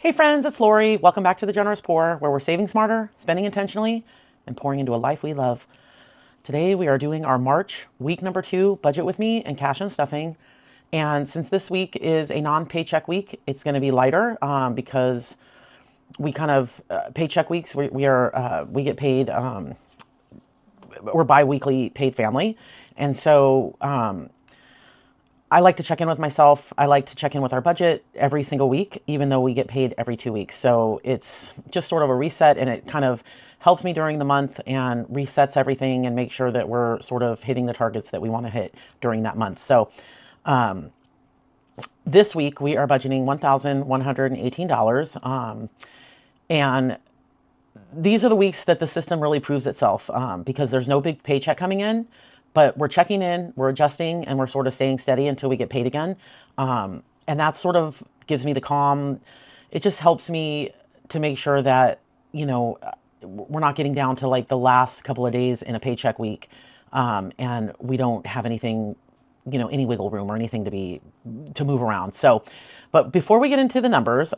Hey friends, it's Lori. Welcome back to The Generous Poor, where we're saving smarter, spending intentionally, and pouring into a life we love. Today we are doing our March week number 2 budget with me and cash and stuffing. And since this week is a non-paycheck week, it's going to be lighter because we kind of paycheck weeks. We get paid. We're bi-weekly paid family, and so I like to check in with myself. I like to check in with our budget every single week, even though we get paid every 2 weeks. So it's just sort of a reset, and it kind of helps me during the month and resets everything and make sure that we're sort of hitting the targets that we want to hit during that month. So this week we are budgeting $1,118. And these are the weeks that the system really proves itself because there's no big paycheck coming in. But we're checking in, we're adjusting, and we're sort of staying steady until we get paid again. And that sort of gives me the calm. It just helps me to make sure that, we're not getting down to like the last couple of days in a paycheck week. And we don't have anything, any wiggle room or anything to move around. So, but before we get into the numbers,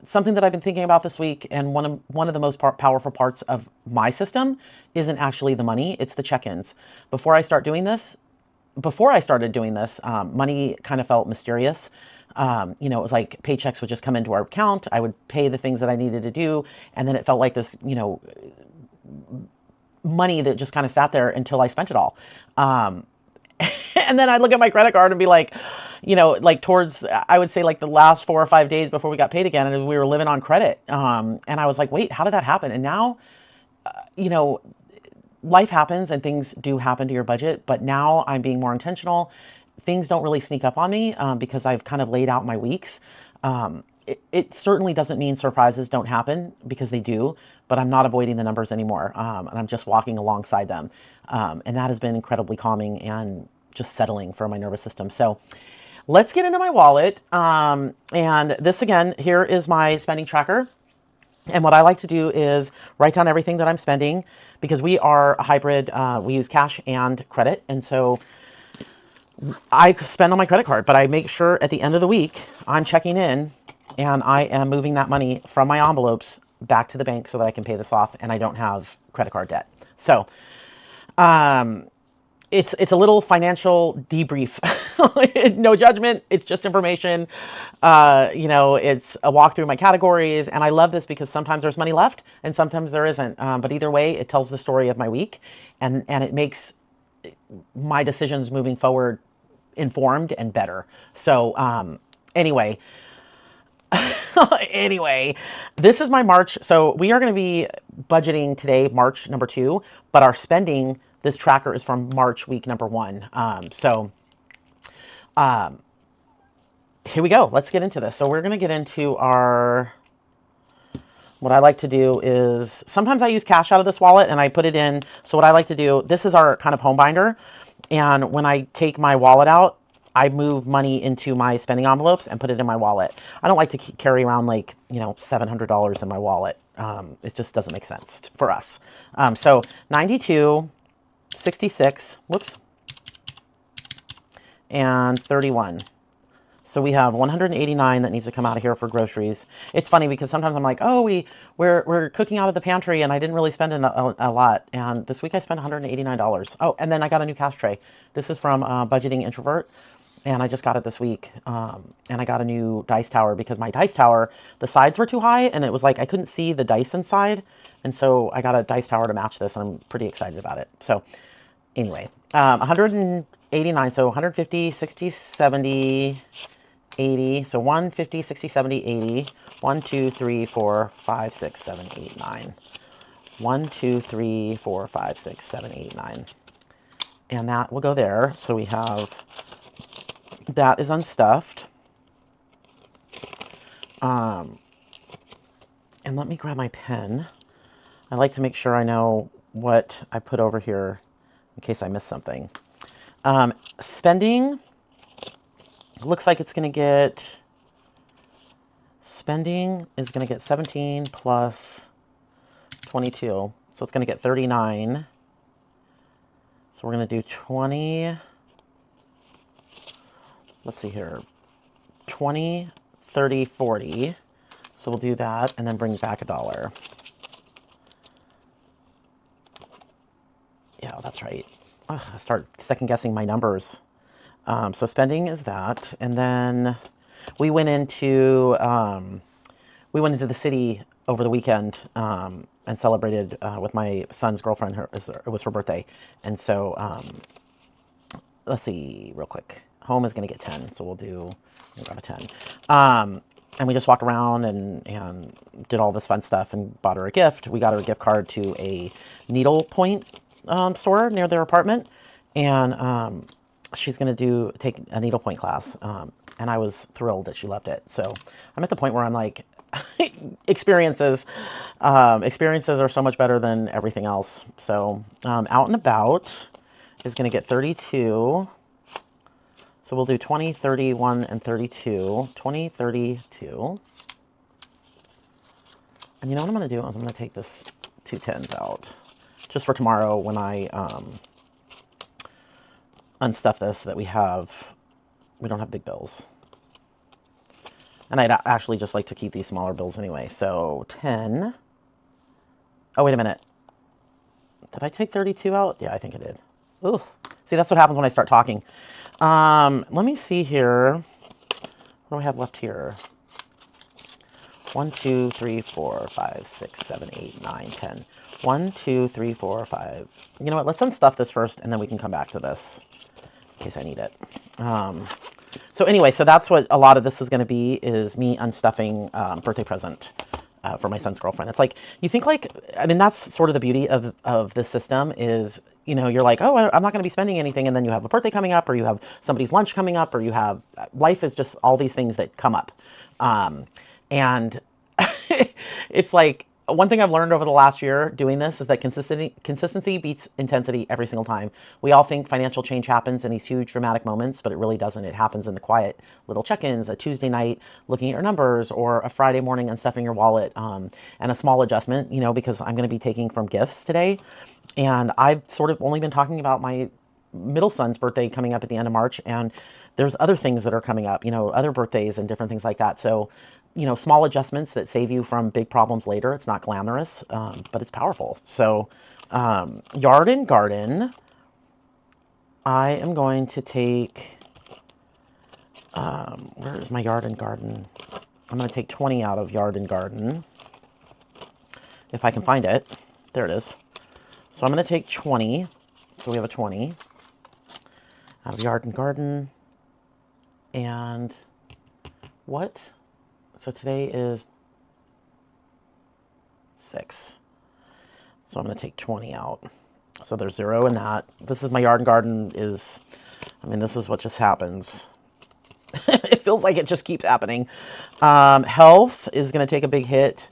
something that I've been thinking about this week, and one of the most powerful parts of my system isn't actually the money, it's the check-ins. Before I started doing this, money kind of felt mysterious. It was like paychecks would just come into our account. I would pay the things that I needed to do, and then it felt like this, money that just kind of sat there until I spent it all. And then I'd look at my credit card and be like, towards, I would say like the last 4 or 5 days before we got paid again, and we were living on credit. And I was like, wait, how did that happen? And now, life happens and things do happen to your budget, but now I'm being more intentional. Things don't really sneak up on me because I've kind of laid out my weeks. It certainly doesn't mean surprises don't happen, because they do, but I'm not avoiding the numbers anymore. And I'm just walking alongside them. And that has been incredibly calming and just settling for my nervous system. So let's get into my wallet. And this again, here is my spending tracker. And what I like to do is write down everything that I'm spending, because we are a hybrid. We use cash and credit. And so I spend on my credit card, but I make sure at the end of the week, I'm checking in and I am moving that money from my envelopes back to the bank so that I can pay this off and I don't have credit card debt. So, it's a little financial debrief. No judgment. It's just information. It's a walk through my categories. And I love this because sometimes there's money left and sometimes there isn't. But either way, it tells the story of my week, and it makes my decisions moving forward informed and better. So, anyway, this is my March. So we are going to be budgeting today, March number 2, but our spending, this tracker is from March week number 1. Here we go. Let's get into this. So we're going to get into what I like to do is, sometimes I use cash out of this wallet and I put it in. So what I like to do, this is our kind of home binder. And when I take my wallet out, I move money into my spending envelopes and put it in my wallet. I don't like to carry around like, $700 in my wallet. It just doesn't make sense for us. So 92, 66, whoops, and 31. So we have 189 that needs to come out of here for groceries. It's funny because sometimes I'm like, oh, we're cooking out of the pantry and I didn't really spend a lot. And this week I spent $189. Oh, and then I got a new cash tray. This is from Budgeting Introvert. And I just got it this week. And I got a new dice tower because my dice tower, the sides were too high and it was like I couldn't see the dice inside. And so I got a dice tower to match this, and I'm pretty excited about it. So anyway, 189, so 150, 60, 70, 80. So 150, 60, 70, 80. 1, 2, 3, 4, 5, 6, 7, 8, 9. 1, 2, 3, 4, 5, 6, 7, 8, 9. And that will go there. So we have, that is unstuffed. And let me grab my pen. I like to make sure I know what I put over here in case I miss something. Spending, looks like it's going to get, spending is going to get 17 plus 22. So it's going to get 39. So we're going to do 20. Let's see here. 20, 30, 40. So we'll do that and then bring back $1. Yeah, that's right. Ugh, I start second guessing my numbers. So spending is that. And then we went into the city over the weekend and celebrated with my son's girlfriend. It was her birthday. And so let's see real quick. Home is going to get 10. So we'll grab a 10. And we just walked around and did all this fun stuff and bought her a gift. We got her a gift card to a needlepoint store near their apartment. And she's going to take a needlepoint class. And I was thrilled that she loved it. So I'm at the point where I'm like, experiences are so much better than everything else. So out and about is going to get 32. So we'll do 20, 31, and 32. 20, 32. And you know what I'm going to do? I'm going to take this 2 10s out just for tomorrow when I unstuff this, so that we don't have big bills. And I'd actually just like to keep these smaller bills anyway. So 10. Oh, wait a minute. Did I take 32 out? Yeah, I think I did. Ooh. See, that's what happens when I start talking. Let me see here. What do I have left here? 1, 2, 3, 4, 5, 6, 7, 8, 9, 10. 1, 2, 3, 4, 5. You know what? Let's unstuff this first, and then we can come back to this in case I need it. So anyway, so that's what a lot of this is going to be, is me unstuffing birthday present for my son's girlfriend. It's like, you think like, I mean, that's sort of the beauty of this system is, you know, you're like, oh, I'm not going to be spending anything. And then you have a birthday coming up, or you have somebody's lunch coming up, or you have, life is just all these things that come up. And it's like, one thing I've learned over the last year doing this is that consistency beats intensity every single time. We all think financial change happens in these huge dramatic moments, but it really doesn't. It happens in the quiet little check-ins, a Tuesday night looking at your numbers, or a Friday morning unstuffing your wallet, and a small adjustment, you know, because I'm going to be taking from gifts today. And I've sort of only been talking about my middle son's birthday coming up at the end of March, and there's other things that are coming up, you know, other birthdays and different things like that. So, you know, small adjustments that save you from big problems later. It's not glamorous, but it's powerful. So, yard and garden, I am going to take, where is my yard and garden? I'm going to take 20 out of yard and garden, if I can find it. There it is. So I'm going to take 20. So we have a 20 out of yard and garden. And what? So today is 6. So I'm going to take 20 out. So there's 0 in that. This is my yard and garden is, I mean, this is what just happens. It feels like it just keeps happening. Health is going to take a big hit.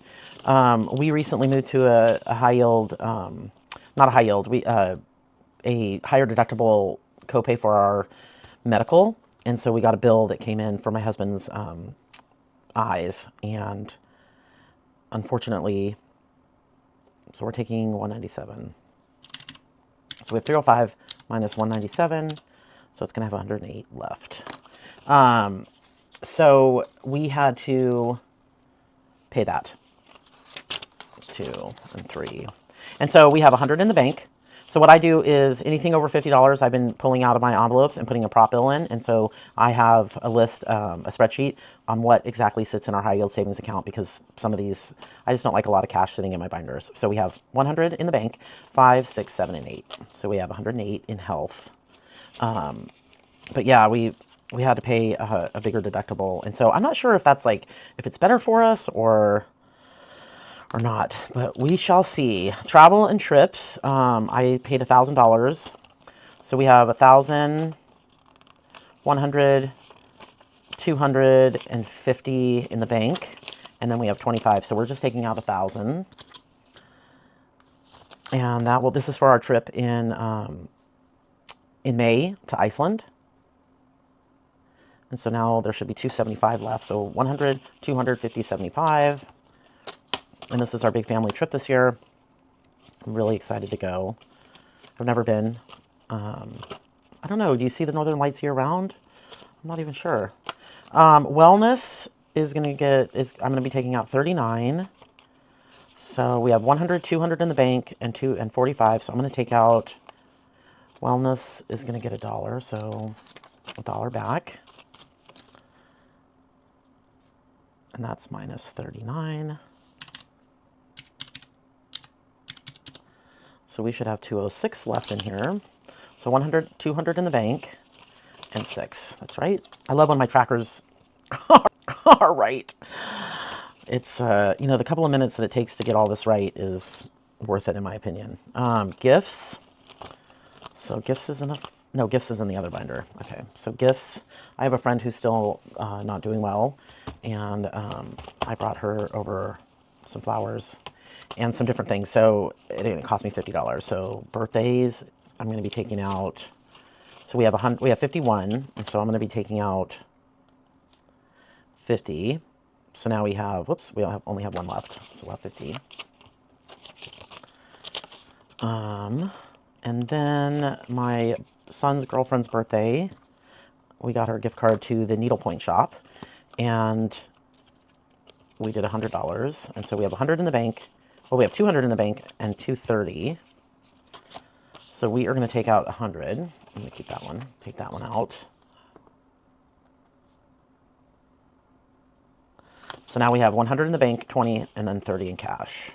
We recently moved to a high yield, not a high yield, a higher deductible copay for our medical. And so we got a bill that came in for my husband's eyes, and unfortunately, so we're taking 197. So we have 305 minus 197, so it's going to have 108 left. So we had to pay that, 2 and 3. And so we have 100 in the bank. So what I do is anything over $50, I've been pulling out of my envelopes and putting a prop bill in. And so I have a list, a spreadsheet on what exactly sits in our high yield savings account, because some of these, I just don't like a lot of cash sitting in my binders. So we have 100 in the bank, 5, 6, 7, and 8. So we have 108 in health. But yeah, we had to pay a bigger deductible. And so I'm not sure if that's like, if it's better for us or not, but we shall see. Travel and trips, I paid $1,000. So we have 1,000, 100, 250 in the bank, and then we have 25. So we're just taking out 1,000. And that will, this is for our trip in May to Iceland. And so now there should be 275 left. So 100, 250, 75. And this is our big family trip this year. I'm really excited to go. I've never been. I don't know. Do you see the Northern Lights year round? I'm not even sure. Wellness is going to I'm going to be taking out 39. So we have 100, 200 in the bank, and 45. So I'm going to take out, wellness is going to get $1, so $1 back. And that's minus 39. So we should have 206 left in here. So 100, 200 in the bank, and 6. That's right. I love when my trackers are right. It's, you know, the couple of minutes that it takes to get all this right is worth it, in my opinion. Gifts. So gifts is in the, no, gifts is in the other binder. Okay, so gifts. I have a friend who's still not doing well, and I brought her over some flowers and some different things. So it cost me $50. So birthdays, I'm going to be taking out. So we have 51, and so I'm going to be taking out 50. So now we have, whoops, we only have one left. So we'll have 50. And then my son's girlfriend's birthday, we got her a gift card to the needlepoint shop, and we did $100. And so we have 100 in the bank. Well, we have 200 in the bank and 230. So we are going to take out 100. I'm going to keep that one. Take that one out. So now we have 100 in the bank, 20, and then 30 in cash.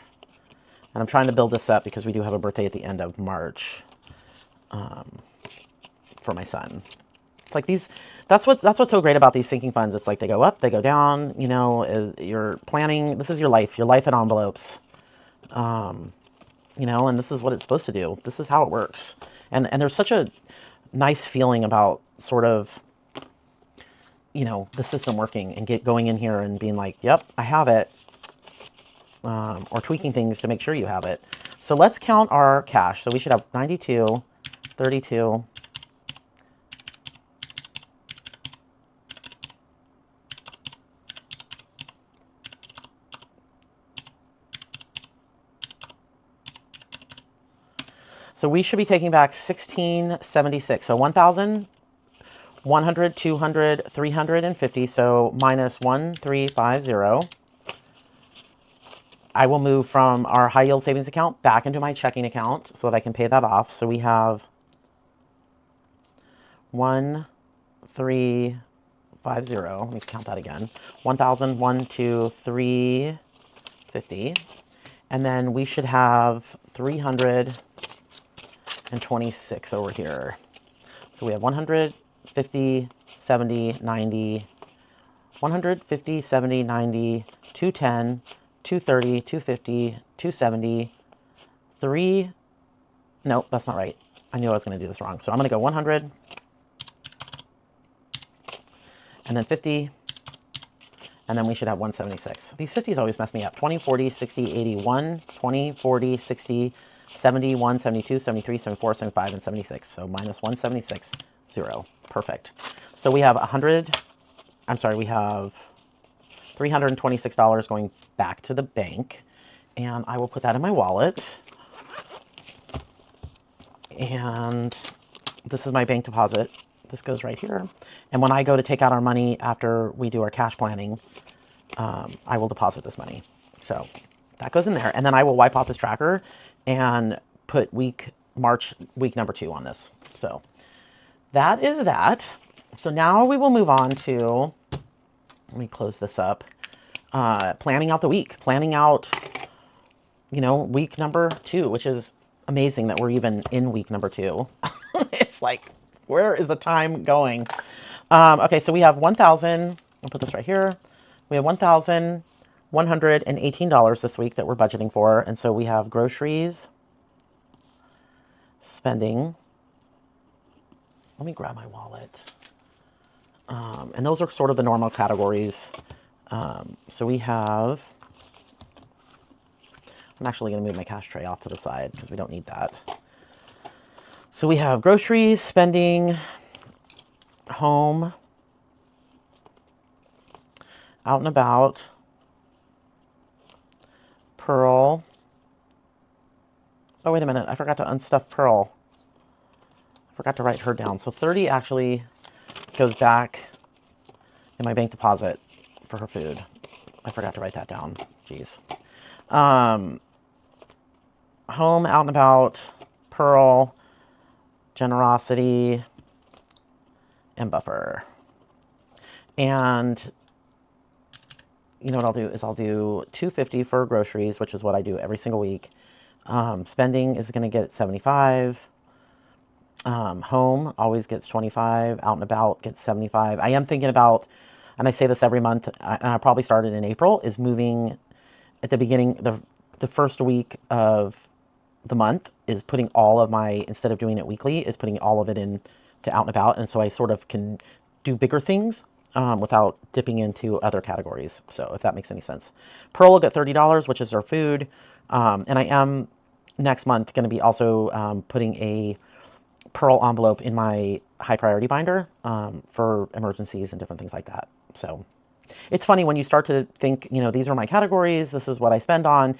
And I'm trying to build this up because we do have a birthday at the end of March for my son. It's like these, that's what's so great about these sinking funds. It's like they go up, they go down, you know, you're planning, this is your life in envelopes. You know, and this is what it's supposed to do. This is how it works. And there's such a nice feeling about sort of, you know, the system working and going in here and being like, yep, I have it. Or tweaking things to make sure you have it. So let's count our cash. So we should have 92, 32, so we should be taking back 1676. So 1,000, 100, 200, 350. So minus 1350. I will move from our high yield savings account back into my checking account so that I can pay that off. So we have 1350. Let me count that again. 1,000, 1, 2, 350. And then we should have 326 over here. So we have 150, 70, 90, 150, 70, 90, 210, 230, 250, 270, 3, nope, that's not right. I knew I was going to do this wrong. So I'm going to go 100, and then 50, and then we should have 176. These 50s always mess me up. 20, 40, 60, 81, 20, 40, 60, 71, 72, 73, 74, 75, and 76. So minus 176, 0. Perfect. So we have we have $326 going back to the bank, and I will put that in my wallet. And this is my bank deposit. This goes right here. And when I go to take out our money after we do our cash planning, I will deposit this money. So that goes in there. And then I will wipe off this tracker and put March week number 2 on this. So that is that. So now we will move on to, let me close this up. Planning out the week, planning out, you know, week number 2, which is amazing that we're even in week number 2. It's like, where is the time going? Okay, so we have 1,000, I'll put this right here. We have $1,118 this week that we're budgeting for. And so we have groceries, spending. Let me grab my wallet. And those are sort of the normal categories. So we have, I'm actually going to move my cash tray off to the side because we don't need that. So we have groceries, spending, home, out and about, Pearl. Oh, wait a minute. I forgot to unstuff Pearl. I forgot to write her down. So 30 actually goes back in my bank deposit for her food. I forgot to write that down. Jeez. Home, Out and About, Pearl, Generosity, and Buffer. And you know what I'll do is I'll do $2.50 for groceries, which is what I do every single week. Spending is going to get 75. Home always gets 25. Out and About gets 75. I am thinking about, and I say this every month, and I probably started in April, is moving at the beginning, the first week of the month is putting all of my, instead of doing it weekly, is putting all of it in to Out and About. And so I sort of can do bigger things without dipping into other categories. So if that makes any sense. Pearl will get $30, which is her food. And I am next month going to be also putting a Pearl envelope in my high priority binder for emergencies and different things like that. So it's funny when you start to think, you know, these are my categories, this is what I spend on,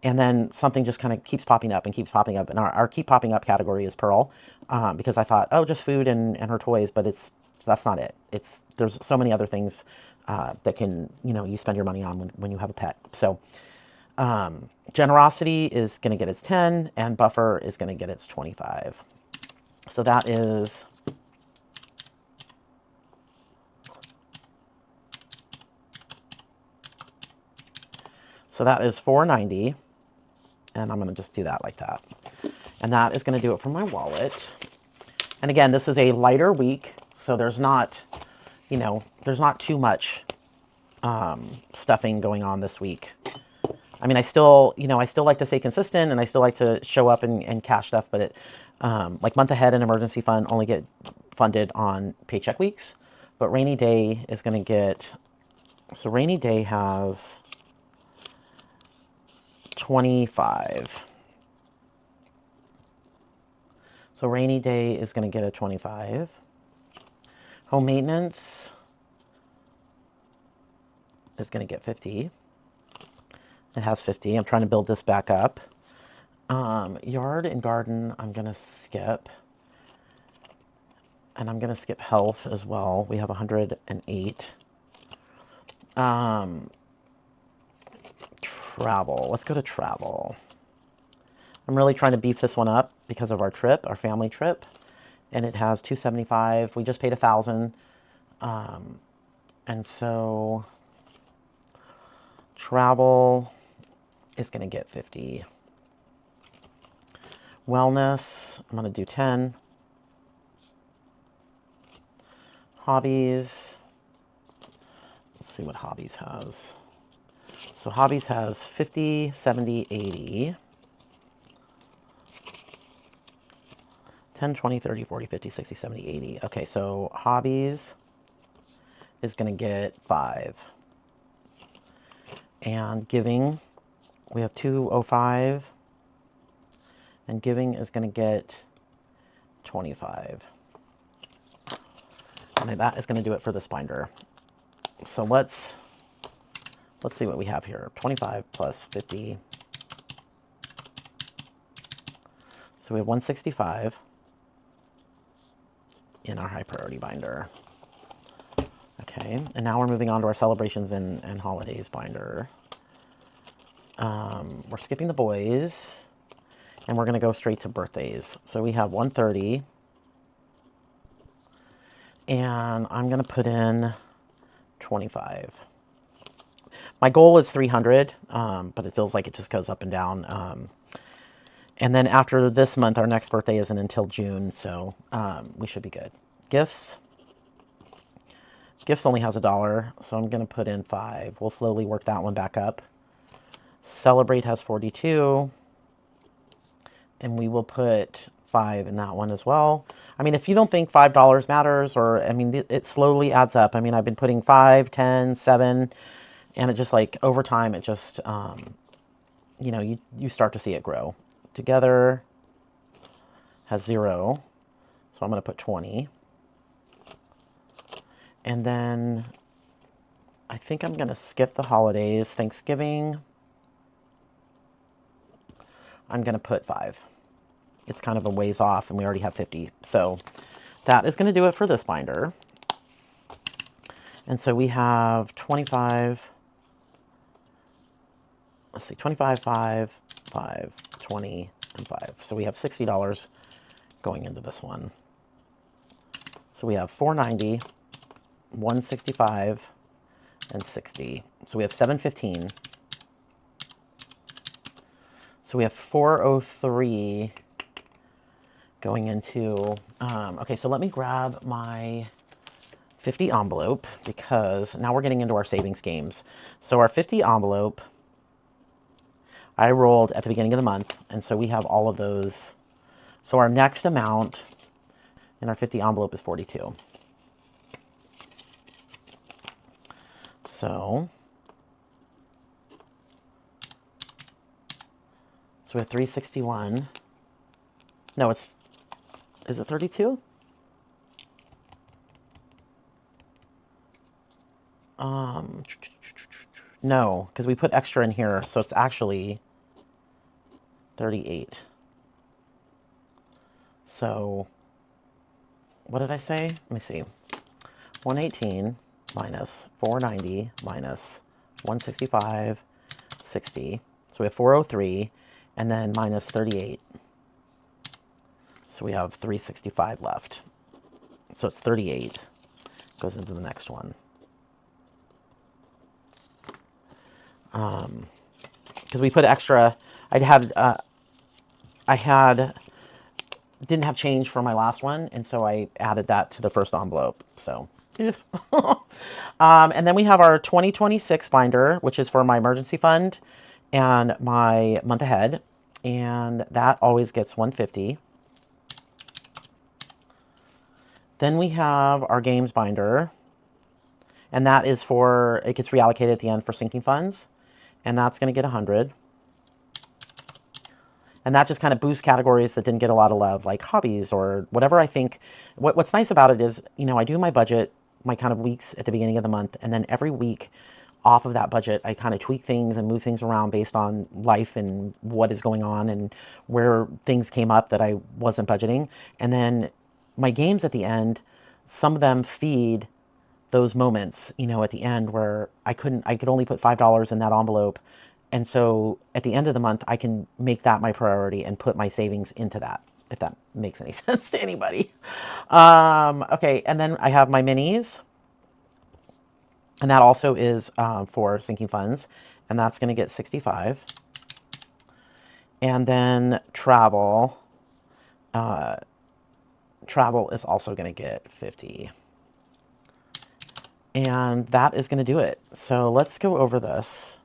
and then something just kind of keeps popping up and keeps popping up. And our keep popping up category is Pearl, because I thought, oh, just food and her toys, but that's not it. There's so many other things that can, you know, you spend your money on when you have a pet. So Generosity is going to get its 10, and Buffer is going to get its 25. So that is $4.90, and I'm going to just do that like that. And that is going to do it for my wallet. And again, this is a lighter week, so there's not, you know, there's not too much stuffing going on this week. I mean, I still like to stay consistent, and I still like to show up and cash stuff, but it, like month ahead and emergency fund only get funded on paycheck weeks, but rainy day is going to get, so rainy day has 25. So rainy day is going to get a 25. Home maintenance is going to get 50. It has 50. I'm trying to build this back up. Yard and garden, I'm going to skip. And I'm going to skip health as well. We have 108. Travel. Let's go to travel. I'm really trying to beef this one up because of our trip, our family trip. And it has 275. We just paid 1,000. And so travel is going to get 50. Wellness, I'm going to do 10. Hobbies, let's see what hobbies has. So hobbies has 50, 70, 80. 10, 20, 30, 40, 50, 60, 70, 80. Okay, so hobbies is going to get 5. And giving, we have 205. And giving is going to get 25. And that is going to do it for this binder. So let's see what we have here. 25 plus 50. So we have 165 in our high priority binder. Okay, and now we're moving on to our celebrations and holidays binder. We're skipping the boys, and we're going to go straight to birthdays. So we have 130, and I'm going to put in 25. My goal is 300, but it feels like it just goes up and down. And then after this month, our next birthday isn't until June, so we should be good. Gifts. Gifts only has $1, so I'm going to put in 5. We'll slowly work that one back up. Celebrate has 42, and we will put 5 in that one as well. I mean, if you don't think $5 matters, or, I mean, it slowly adds up. I mean, I've been putting 5, 10, 7, and it just, like, over time, it just, you know, you start to see it grow. Together has 0, so I'm going to put 20. And then I think I'm going to skip the holidays. Thanksgiving, I'm going to put 5. It's kind of a ways off, and we already have 50. So that is going to do it for this binder. And so we have 25, let's see, 25, 5, 5, 20, and 5. So we have $60 going into this one. So we have 490, 165, and 60. So we have 715. So we have 403 going into, okay, so let me grab my 50 envelope because now we're getting into our savings games. So our 50 envelope, I rolled at the beginning of the month, and so we have all of those. So our next amount in our 50 envelope is 42. So we have 361. No, is it 32? No, because we put extra in here, so it's actually 38. So what did I say? Let me see. 118 minus 490 minus 165, 60. So we have 403, and then minus 38. So we have 365 left. So it's 38. Goes into the next one. Because we put extra. Didn't have change for my last one, and so I added that to the first envelope. So, and then we have our 2026 binder, which is for my emergency fund and my month ahead, and that always gets 150. Then we have our games binder, and that is for, it gets reallocated at the end for sinking funds, and that's going to get 100. And that just kind of boosts categories that didn't get a lot of love, like hobbies or whatever I think. What's nice about it is, you know, I do my budget, my kind of weeks at the beginning of the month, and then every week off of that budget, I kind of tweak things and move things around based on life and what is going on and where things came up that I wasn't budgeting. And then my games at the end, some of them feed those moments, you know, at the end where I could only put $5 in that envelope. And so at the end of the month, I can make that my priority and put my savings into that, if that makes any sense to anybody. Okay, and then I have my minis. And that also is for sinking funds. And that's going to get 65. And then travel. Travel is also going to get 50. And that is going to do it. So let's go over this.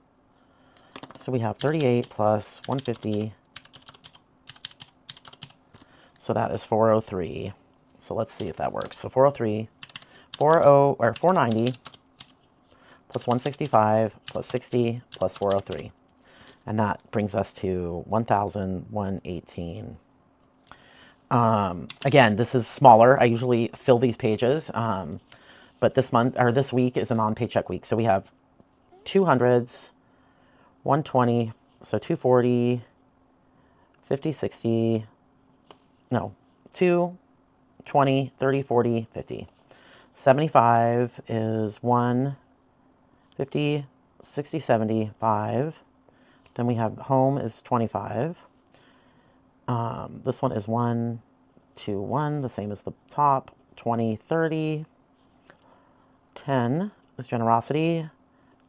So we have 38 plus 150. So that is 403. So let's see if that works. So 403, 490 plus 165 plus 60 plus 403. And that brings us to 1,118. Again, this is smaller. I usually fill these pages. But this month, or this week, is a non-paycheck week. So we have 200s, 120, so 240, 50, 60, no, 2, 20, 30, 40, 50. 75 is 1, 50, 60, 75. Then we have home is 25. This one is 1, 2, 1, the same as the top. 20, 30. 10 is generosity.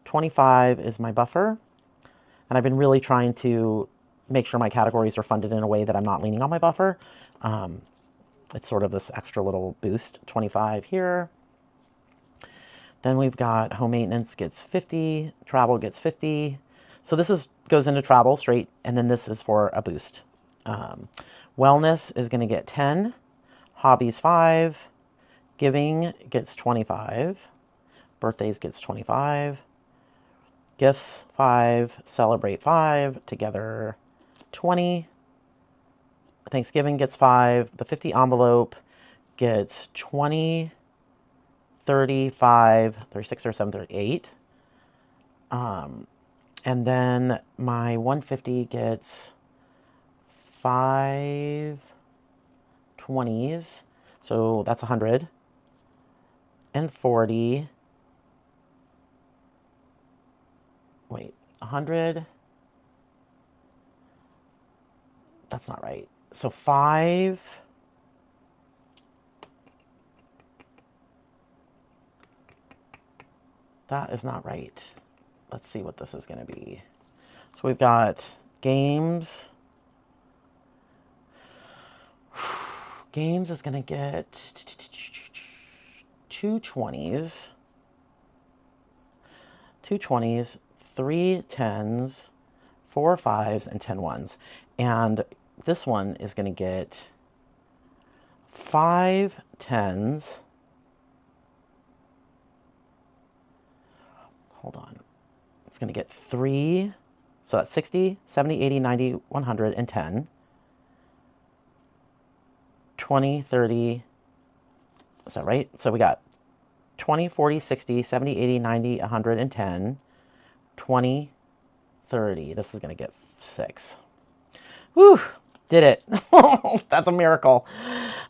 25 is my buffer. And I've been really trying to make sure my categories are funded in a way that I'm not leaning on my buffer. It's sort of this extra little boost. 25 here. Then we've got home maintenance gets 50. Travel gets 50. So this goes into travel straight, and then this is for a boost. Wellness is going to get 10. Hobbies 5. Giving gets 25. Birthdays gets 25. Gifts 5. Celebrate 5. Together 20. Thanksgiving gets 5. The 50 envelope gets 20, 35, 36 or 7, 38. And then my 150 gets 5 20s. So that's 100. And 40. 100. That's not right. So 5. That is not right. Let's see what this is going to be. So we've got games. Games is going to get 2 20s, 2 20s, 3 10s, 4 5s, and 10 1s. And this one is going to get 5 10s. Hold on. It's going to get 3. So that's 60, 70, 80, 90, 100, and 10. 20, 30. Is that right? So we got 20, 40, 60, 70, 80, 90, 100, and 10. 20, 30. This is going to get 6. Whew, did it. That's a miracle.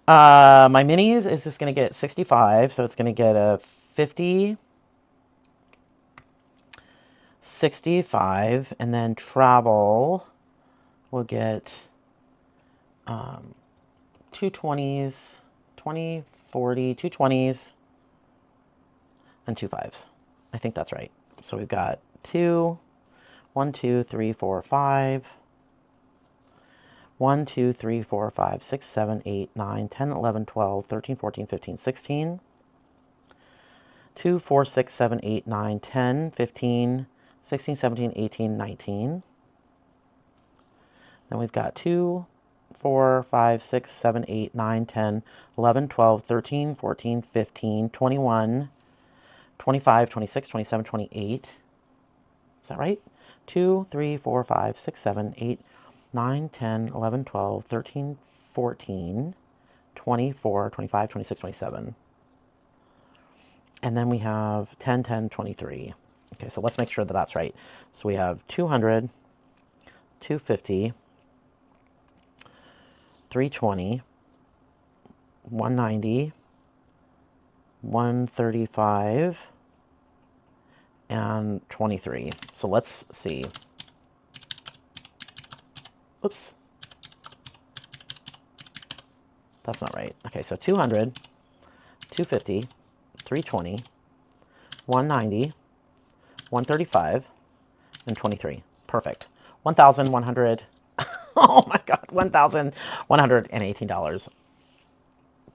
My minis is just going to get 65. So it's going to get a 50, 65, and then travel will get 2 20s, 20, 40, 2 20s, and 2 5s. I think that's right. So we've got 2, 1, 2, 3, 4, 5. 1, 2, 3, 4, 5, 6, 7, 8, 9, 10, 11, 12, 13, 14, 15, 16. 2, 4, 6, 7, 8, 9, 10, 15, 16, 17, 18, 19. Then we've got 2, 4, 5, 6, 7, 8, 9, 10, 11, 12, 13, 14, 15, 21, 25, 26, 27, 28. Is that right? 2, 3, 4, 5, 6, 7, 8, 9, 10, 11, 12, 13, 14, 24, 25, 26, 27. And then we have 10, 10, 23. Okay, so let's make sure that that's right. So we have 200, 250, 320, 190, 135, and 23. So let's see. Oops. That's not right. Okay, so 200, 250, 320, 190, 135, and 23. Perfect. 1,100. Oh my God, $1,118.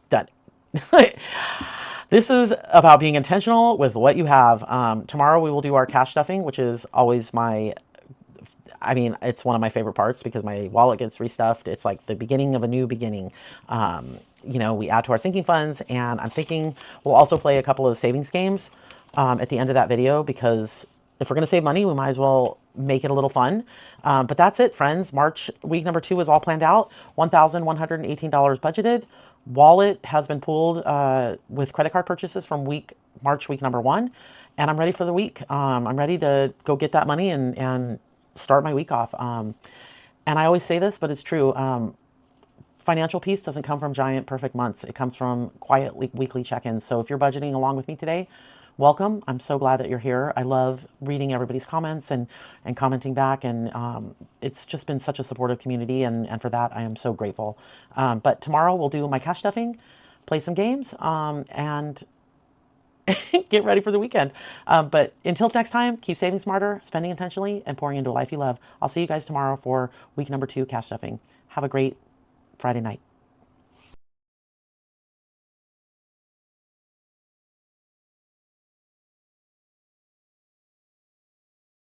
Done. This is about being intentional with what you have. Tomorrow we will do our cash stuffing, which is always it's one of my favorite parts because my wallet gets restuffed. It's like the beginning of a new beginning. We add to our sinking funds, and I'm thinking we'll also play a couple of savings games at the end of that video, because if we're going to save money, we might as well make it a little fun. But that's it, friends. March week number 2 is all planned out. $1,118 budgeted. Wallet has been pulled with credit card purchases from March week number 1. And I'm ready for the week. I'm ready to go get that money and start my week off. And I always say this, but it's true. Financial peace doesn't come from giant perfect months. It comes from quiet weekly check-ins. So if you're budgeting along with me today, welcome. I'm so glad that you're here. I love reading everybody's comments and commenting back. And it's just been such a supportive community. And for that, I am so grateful. But tomorrow we'll do my cash stuffing, play some games, and get ready for the weekend. But until next time, keep saving smarter, spending intentionally, and pouring into a life you love. I'll see you guys tomorrow for week number 2 cash stuffing. Have a great Friday night.